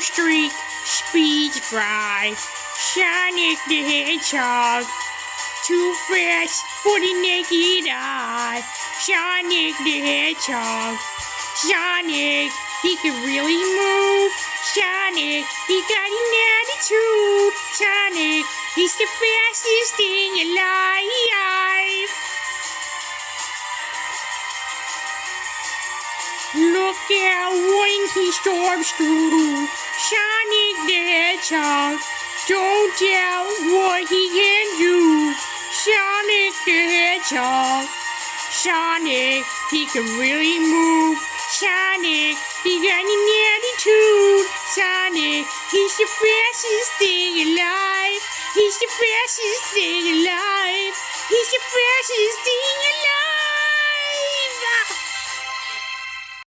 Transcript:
streak, speed fry, Sonic the Hedgehog. Too fast for the naked eye, Sonic the Hedgehog. Sonic, he can really move. Sonic, he got an attitude. Sonic, he's the fastest thing alive. Look out when he storms through. Sonic the Hedgehog, don't doubt what he can do. Sonic the Hedgehog. Sonic, he can really move. Sonic, he got an attitude. Sonic, he's the fastest thing alive. He's the fastest thing alive. He's the fastest thing alive.